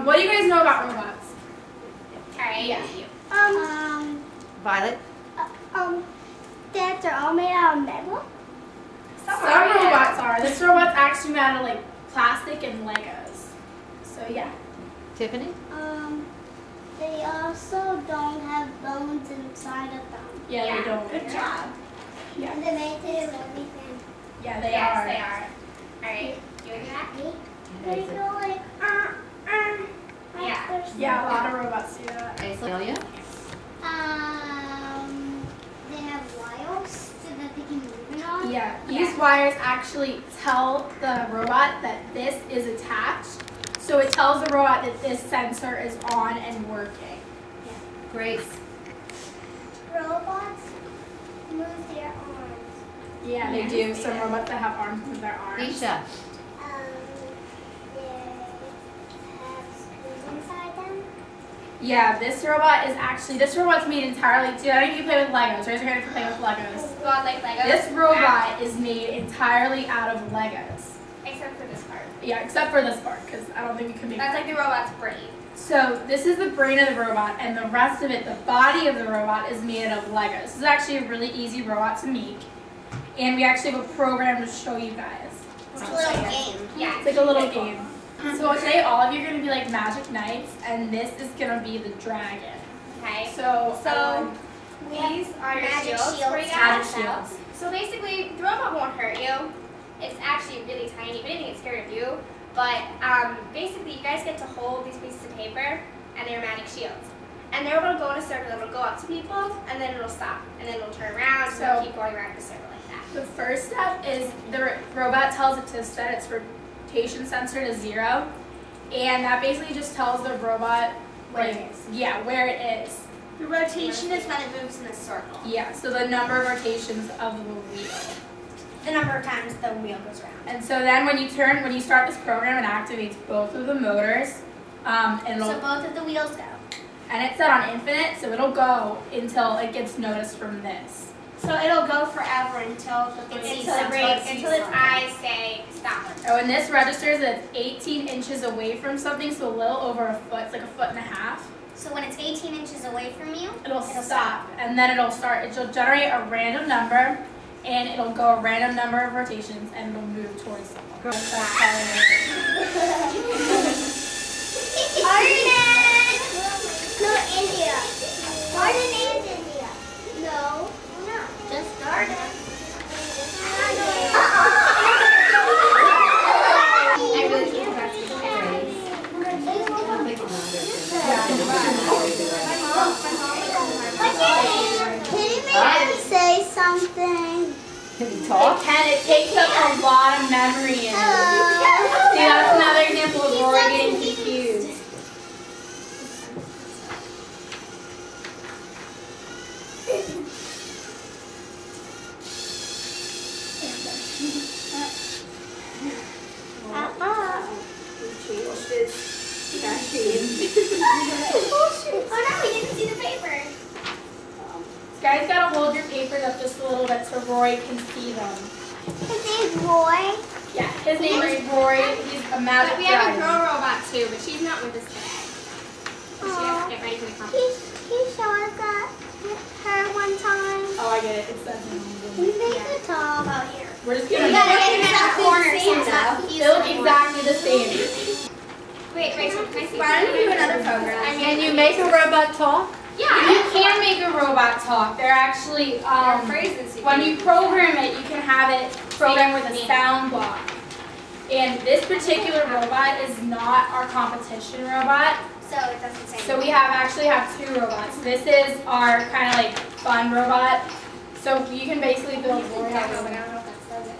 What do you guys know about robots? Alright, Yeah. Violet? That they're all made out of metal? Some robots are. This robot's actually made out of like plastic and Legos. So yeah. Tiffany? They also don't have bones inside of them. Yeah, they don't. Good job. Yeah. And they make it everything. Yeah, they Yes, are. they are. Alright, you want to do that? They go like, Yeah. Yeah, a lot of robots do that. Amelia? They have wires so that they can move it on. Yeah, these wires actually tell the robot that this is attached. So it tells the robot that this sensor is on and working. Grace? Robots move their arms. Yeah, they do. Some robots that have arms move their arms. Isha? They have screws inside them. Yeah, this robot's made entirely, I don't think you play with Legos. Raise your hand if you play with Legos. Go on like Legos. This robot is made entirely out of Legos. Except for this part. Yeah, except for this part, because I don't think you can make That's that. like the robot's brain. So this is the brain of the robot, and the rest of it, the body of the robot, is made out of Legos. This is actually a really easy robot to make, and we actually have a program to show you guys. It's a little game. Yeah. It's like a little game. So today all of you are going to be like magic knights, and this is going to be the dragon. Okay. So these are your magic shields for you Magic guys. shields. So basically, the robot won't hurt you. It's actually really tiny. If anything, it's scared of you. But basically, you guys get to hold these pieces of paper, and they're magic shields. And the robot will go in a circle. It will go up to people, and then it'll stop, and then it'll turn around, and it'll keep going around the circle like that. The first step is the robot tells it to set its rotation sensor to 0, and that basically just tells the robot where it is. The rotation is when it moves in a circle. Yeah, so the number of rotations of the wheel. The number of times the wheel goes around. And so then when you start this program, it activates both of the motors, and So both of the wheels go. it's set on infinite, so it'll go until it gets noticed from this. So it'll go forever until its eyes say stop. Oh, and this registers that it's 18 inches away from something, so a little over a foot. It's like a foot and a half. So when it's 18 inches away from you, It'll stop, and then it'll generate a random number, and it'll go a random number of rotations, and it'll move towards someone. Arden! No, India. Arden is India. No. Just Arden. I really can't press it. Can you make him say something? Can he talk? It takes up a lot of memory. See, that's another example of Rory getting confused. Oh no, we didn't see the paper. Guys, gotta hold your papers up just a little bit so Rory can see them. His name's Roy. Yeah, his name is Rory. He's a magic We have a dragon. girl robot too, but she's not with us today. So she has to get ready for the competition. He showed us that her one time. Oh, I get it. It's that. We make a top out here. We're just We gonna. gotta get him in the corner They look exactly the same. Wait, Rachel, can I see? Why don't you do another program? Can you make a robot talk? You can make a robot talk. They're actually phrases. when you program it, you can have it programmed with a sound block. And this particular robot is not our competition robot. So it doesn't say. So we actually have 2 robots. This is our kind of like fun robot. So you can basically build a robot. I don't know if that says it.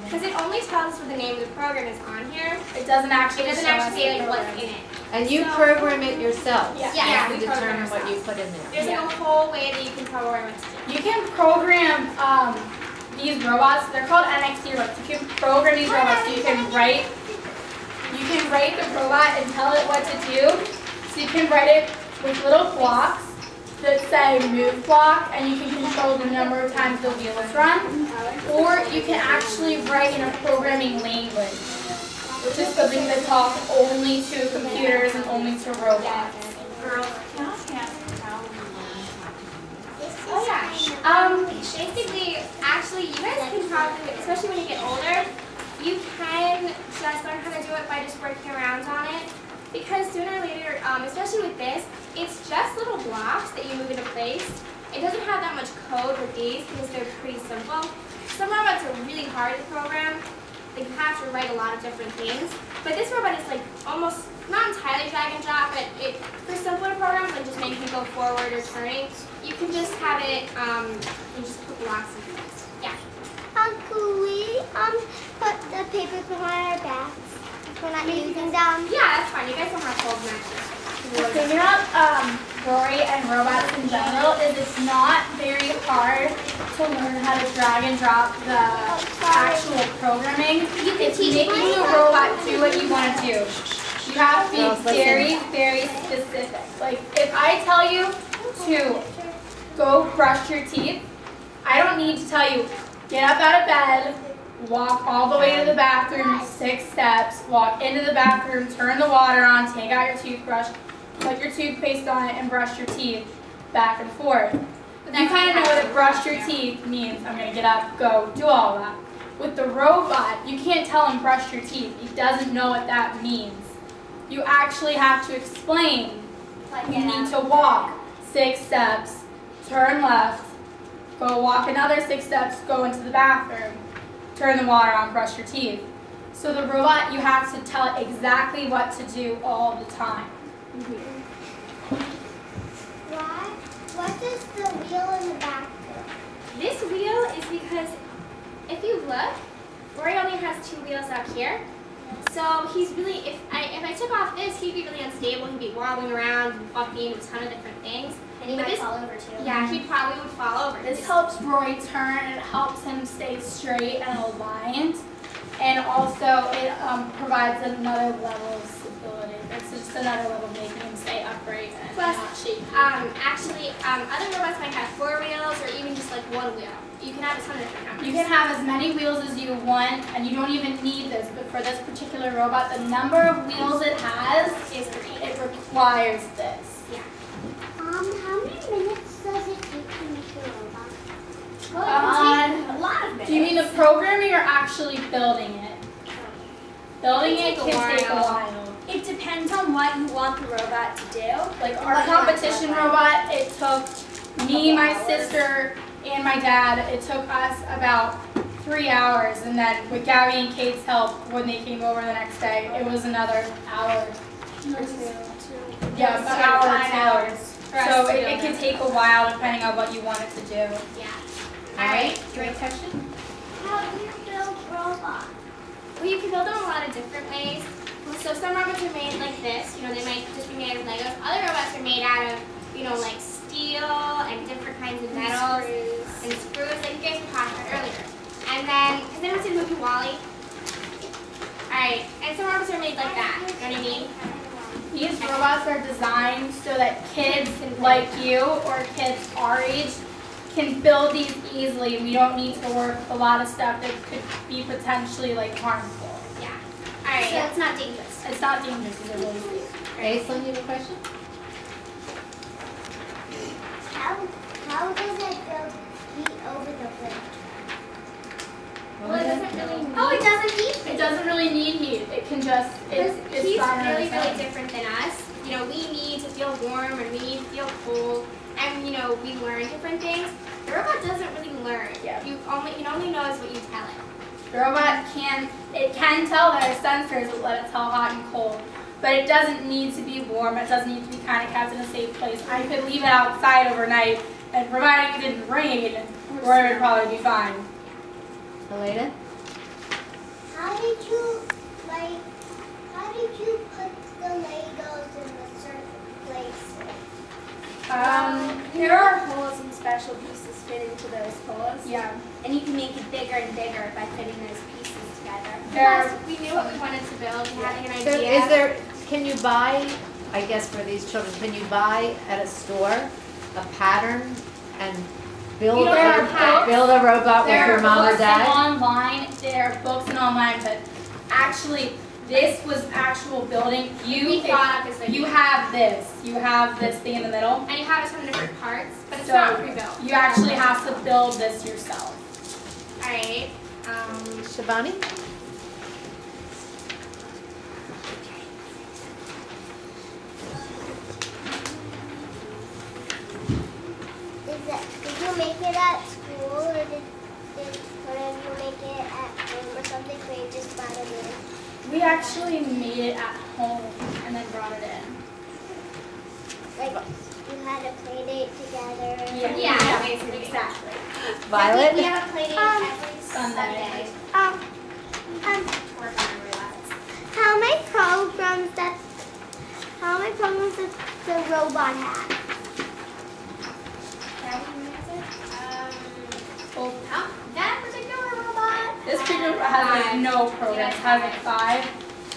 Because it only tells us what the name of the program is on here. It doesn't actually. It doesn't show us actually say the like what's program. in it. And you program it yourself. Yeah. Yeah, To we program determine what you ourselves. put in there. There's like a whole way that you can program it to do. You can program these robots. They're called NXT robots. You can program these robots. So you can write the robot and tell it what to do. So you can write it with little blocks that say move block, and you can control the number of times the wheels run. Or you can actually write in a programming language, which is something that talks only to computers only to robots. Girls can't tell. Oh yeah. Basically, actually, you guys can probably, especially when you get older, you can just learn how to do it by just working around on it. Because sooner or later, especially with this, it's just little blocks that you move into place. It doesn't have that much code with these because they're pretty simple. Some robots are really hard to program. Like you have to write a lot of different things. But this robot is like almost not entirely drag and drop, but for simpler programs like just making it go forward or turning, you can just have it, you just put blocks in place. Yeah. Could we put the papers behind our backs? We're not using them. Yeah, that's fine. You guys don't have to hold them actually. The thing about Rory and robots in general is it's not very hard to learn how to drag and drop the actual programming. It's making the robot do what you want to do. You have to be very, very specific. Like if I tell you to go brush your teeth, I don't need to tell you, get up out of bed, walk all the way to the bathroom, 6 steps, walk into the bathroom, turn the water on, take out your toothbrush, put your toothpaste on it, and brush your teeth back and forth. You kind of know that brush your teeth means I'm going to get up, go, do all that. With the robot, you can't tell him brush your teeth. He doesn't know what that means. You actually have to explain. You need to walk 6 steps, turn left, go walk another 6 steps, go into the bathroom, turn the water on, brush your teeth. So the robot, you have to tell it exactly what to do all the time. Why? What does the wheel in the back do? This wheel is because if you look, Rory only has 2 wheels out here. So he's really, if I took off this, he'd be really unstable. He'd be wobbling around, bumping into a ton of different things. And he might fall over too. Yeah, he probably would fall over. This helps Rory turn, it helps him stay straight and aligned, and also it provides another level of stability. It's just another level of making him stay upright and Plus, not shaky. actually, other robots might have 4 wheels or even just like 1 wheel. You can have a ton of different numbers. You can have as many wheels as you want, and you don't even need this, but for this particular robot, the number of wheels it has, it requires this. Yeah. How many minutes does it take to make a robot? A lot of minutes. Do you mean the programming or actually building it? Building it can take a while. It depends on what you want the robot to do. Like our competition robot, it took me, my sister, and my dad, it took us about 3 hours, and then with Gabby and Kate's help, when they came over the next day, it was another hour or 2. Yeah, an hour or 2 hours. So it can take a while depending on what you want it to do. Yeah. All right, great question. How do you build robots? Well, you can build them a lot of different ways. So some robots are made like this. You know, they might just be made of Legos. Other robots are made out of, you know, like steel and different kinds of metals and screws like you guys were talking about earlier. And then, has anyone seen the movie WALL-E? Alright, and some robots are made like that. You know what I mean? These robots are designed so that kids like you or kids our age can build these easily. We don't need to work a lot of stuff that could be potentially like harmful. Yeah. Alright. So it's not dangerous. It's not dangerous, it's really safe. Aislinn, you have a question? How does it build heat over the bridge? Well, it doesn't really need Oh, it doesn't heat. It doesn't really need heat. It can just, it's he's fine on really, its really own. different than us. You know, we need to feel warm and we need to feel cold. And, you know, we learn different things. The robot doesn't really learn. Yeah. It only knows what you tell it. The robot can tell there are sensors that let it tell hot and cold, but it doesn't need to be warm. It doesn't need to be kind of kept in a safe place. I could leave it outside overnight, and providing it didn't rain, where it would probably be fine. Helena? How did you put the Legos in a certain place? There are holes and special pieces fit into those holes. Yeah. And you can make it bigger and bigger by fitting those pieces together. Plus, we knew what we wanted to build. We had an So idea. can you buy, I guess for these children, can you buy at a store a pattern and build a robot with your mom or dad? There are books and online, but actually this was actual building. We thought of this idea. You have this. You have this thing in the middle. And you have a ton of different parts, but it's So not pre-built. you actually have to build this yourself. All right. Shivani? Did you make it at school, or did you make it at home or something, or you just brought it in? We actually made it at home and then brought it in. Like, you had a play date together? Yeah, basically. Exactly. Violet? We have a play date every Sunday. How many programs does the robot have? Well, That particular robot. this particular has like no programs. It has like 5.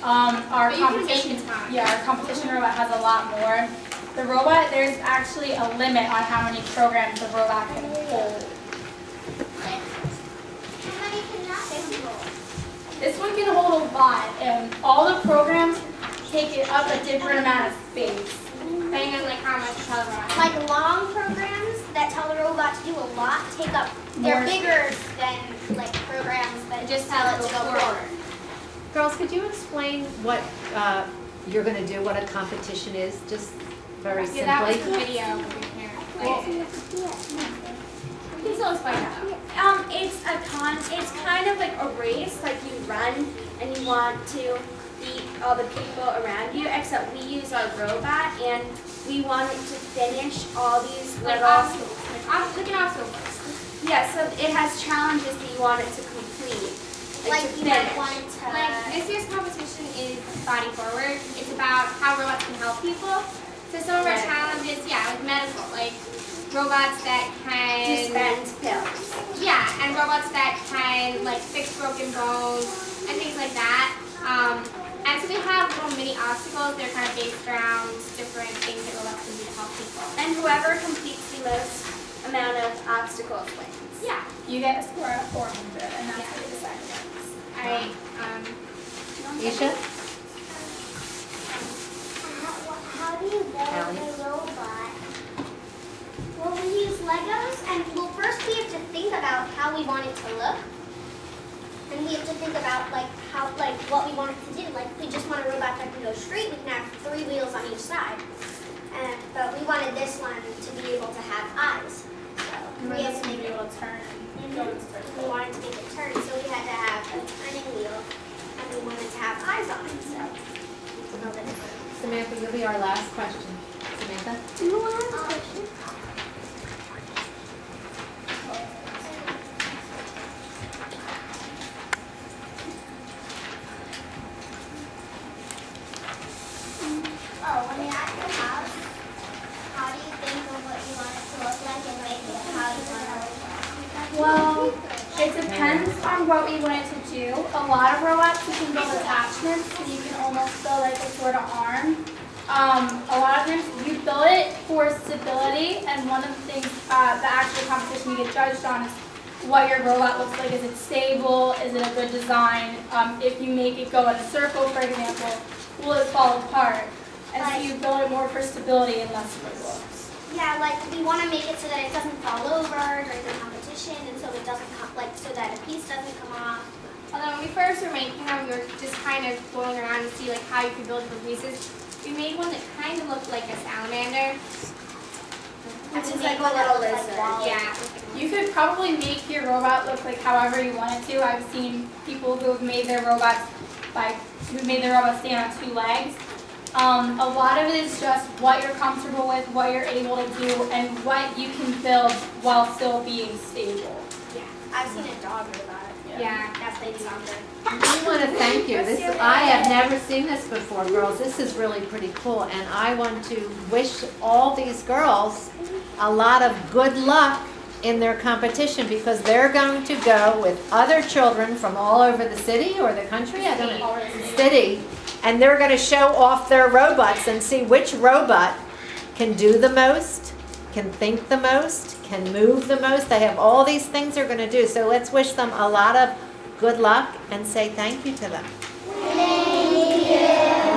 Our But you can competition, make time. yeah, our competition robot has a lot more. The robot, there's actually a limit on how many programs the robot can hold. How many can that thing hold? This one can hold a lot, and all the programs take it up a different amount of space. Depending on like how much you tell the robot. Like long programs that tell the robot to do a lot take up, they're More bigger than like programs that just tell it to go forward. Girls, could you explain what you're going to do, what a competition is, just very Yeah, that was simply? the video of your parents. Like, you can still explain that though. It's kind of like a race, like you run and you want to beat all the people around you, except we use our robot and we want it to finish all these Like little, obstacles. Like an obstacle course. yeah, so it has challenges that you want it to complete, Like to you might finish. want it to. Like this year's competition is Body Forward. It's about how robots can help people. So some of our challenges, yeah, like medical, like robots that can Dispense pills. yeah, and robots that can like fix broken bones and things like that. And so we have little mini obstacles. They're kind of based around different things that robots can do to help people. And whoever completes the most amount of obstacles wins. Yeah. You get a score of 400, and that's how you decide wins. All right. Isha? How do you build a robot? Well, we use Legos, and well, first we have to think about how we want it to look, and we have to think about like what we want it to do. Like, if we just want a robot that can go straight, we can have 3 wheels on each side. But we wanted this one to be able to have eyes, so we had to make it. Able to turn and go in a circle. We wanted to make it turn, so we had to have a turning wheel, and we wanted to have eyes on it. So. Samantha, you'll be our last question. Samantha? Do you want to ask a question? Oh, when you're at your house, how do you think of what you want it to look like and make it how you want it to look like? Well, it depends on what we want it to do. A lot of robots you can build attachments, so you can almost build like a sort of arm. A lot of times you build it for stability, and one of the things the actual competition you get judged on is what your robot looks like. Is it stable? Is it a good design? If you make it go in a circle, for example, will it fall apart? And so you build it more for stability and less for looks. Yeah, like we want to make it so that it doesn't fall over during the competition, and so it doesn't come so that a piece doesn't come off. Although when we first were making them, we were just kind of going around to see like how you could build different pieces. We made one that kind of looked like a salamander. Which is like a little lizard. Yeah. You could probably make your robot look like however you want it to. I've seen people who have made their robots stand on 2 legs. A lot of it is just what you're comfortable with, what you're able to do, and what you can build while still being stable. Yeah. I've seen a dog robot. Yeah. That's Lady Soccer. I want to thank you. I have never seen this before, girls. This is really pretty cool, and I want to wish all these girls a lot of good luck in their competition, because they're going to go with other children from all over the city or the country, I don't know, city, and they're going to show off their robots and see which robot can do the most, can think the most, can move the most. They have all these things they're going to do, so let's wish them a lot of good luck and say thank you to them. Thank you.